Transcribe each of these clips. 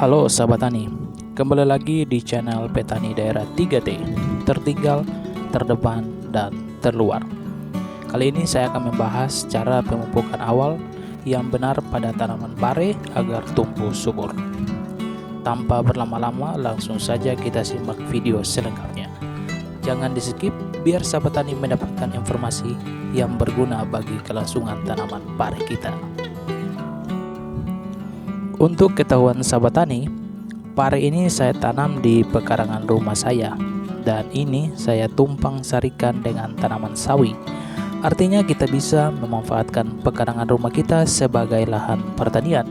Halo sahabat tani, kembali lagi di channel Petani Daerah 3T, tertinggal, terdepan, dan terluar. Kali ini saya akan membahas cara pemupukan awal yang benar pada tanaman pare agar tumbuh subur. Tanpa berlama-lama, langsung saja kita simak video selengkapnya. Jangan di skip biar sahabat tani mendapatkan informasi yang berguna bagi kelangsungan tanaman pare kita. Untuk ketahuan sahabat tani, pare ini saya tanam di pekarangan rumah saya, dan ini saya tumpang sarikan dengan tanaman sawi. Artinya kita bisa memanfaatkan pekarangan rumah kita sebagai lahan pertanian,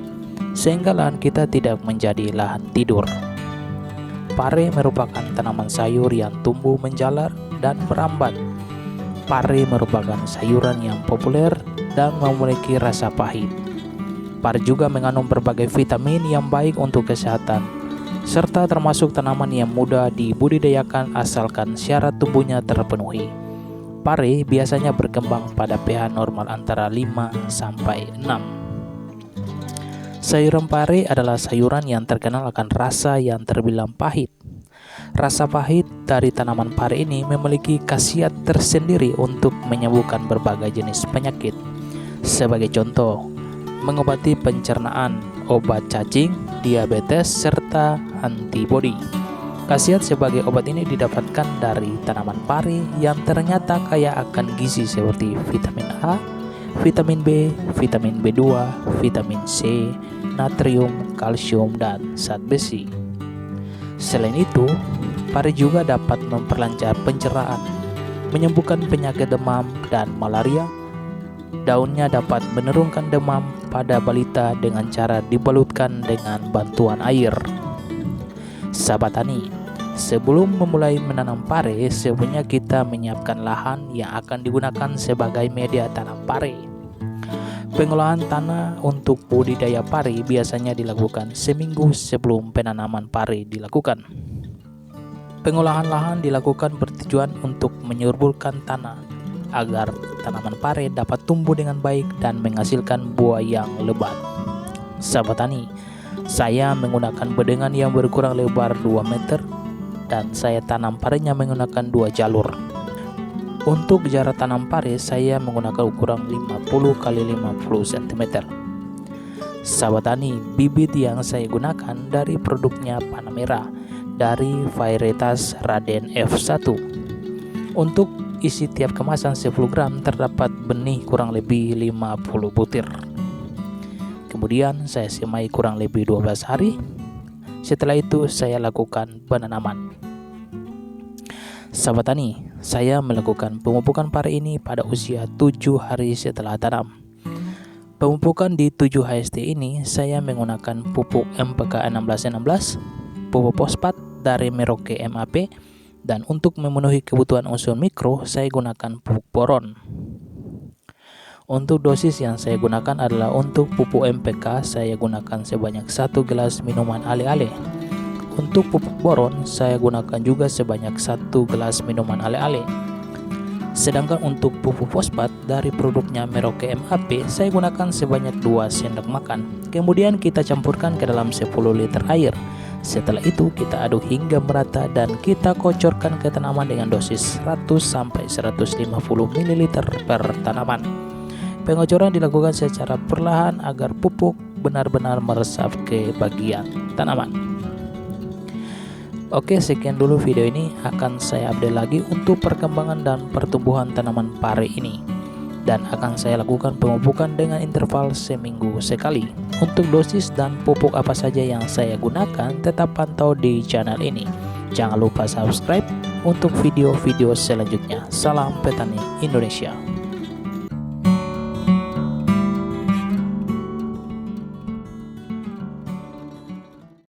sehingga lahan kita tidak menjadi lahan tidur. Pare merupakan tanaman sayur yang tumbuh menjalar dan merambat. Pare merupakan sayuran yang populer dan memiliki rasa pahit. Pare juga mengandung berbagai vitamin yang baik untuk kesehatan, serta termasuk tanaman yang mudah dibudidayakan asalkan syarat tumbuhnya terpenuhi. Pare biasanya berkembang pada pH normal antara 5 sampai 6. Sayuran pare adalah sayuran yang terkenal akan rasa yang terbilang pahit. Rasa pahit dari tanaman pare ini memiliki khasiat tersendiri untuk menyembuhkan berbagai jenis penyakit. Sebagai contoh, mengobati pencernaan, obat cacing, diabetes, serta antibodi. Khasiat sebagai obat ini didapatkan dari tanaman pare yang ternyata kaya akan gizi seperti vitamin A, vitamin B, vitamin B2, vitamin C, natrium, kalsium, dan zat besi. Selain itu, pare juga dapat memperlancar pencernaan, menyembuhkan penyakit demam dan malaria. Daunnya dapat menurunkan demam pada balita dengan cara dibalutkan dengan bantuan air. Sahabat tani, sebelum memulai menanam pare, sebenarnya kita menyiapkan lahan yang akan digunakan sebagai media tanam pare. Pengolahan tanah untuk budidaya pare biasanya dilakukan seminggu sebelum penanaman pare dilakukan. Pengolahan lahan dilakukan bertujuan untuk menyuburkan tanah agar tanaman pare dapat tumbuh dengan baik dan menghasilkan buah yang lebat. Sahabat tani, saya menggunakan bedengan yang berkurang lebar 2 meter dan saya tanam parenya menggunakan 2 jalur. Untuk jarak tanam pare saya menggunakan ukuran 50 x 50 cm. Sahabat tani, bibit yang saya gunakan dari produknya Panamera dari varietas Raden F1. Untuk isi tiap kemasan 10 gram terdapat benih kurang lebih 50 butir. Kemudian saya semai kurang lebih 12 hari. Setelah itu saya lakukan penanaman. Sahabat tani, saya melakukan pemupukan pare ini pada usia 7 hari setelah tanam. Pemupukan di 7 HST ini saya menggunakan pupuk MPK 1616, pupuk fosfat dari Merauke MAP, dan untuk memenuhi kebutuhan unsur mikro, saya gunakan pupuk boron. Untuk dosis yang saya gunakan adalah untuk pupuk MPK, saya gunakan sebanyak 1 gelas minuman ale-ale. Untuk pupuk boron, saya gunakan juga sebanyak 1 gelas minuman ale-ale. Sedangkan untuk pupuk fosfat dari produknya Merauke MAP, saya gunakan sebanyak 2 sendok makan. Kemudian kita campurkan ke dalam 10 liter air. Setelah itu kita aduk hingga merata dan kita kocorkan ke tanaman dengan dosis 100 sampai 150 ml per tanaman. Pengocoran dilakukan secara perlahan agar pupuk benar-benar meresap ke bagian tanaman. Oke, sekian dulu video ini. Akan saya update lagi untuk perkembangan dan pertumbuhan tanaman pare ini, dan akan saya lakukan pemupukan dengan interval seminggu sekali. Untuk dosis dan pupuk apa saja yang saya gunakan, tetap pantau di channel ini. Jangan lupa subscribe untuk video-video selanjutnya. Salam Petani Indonesia.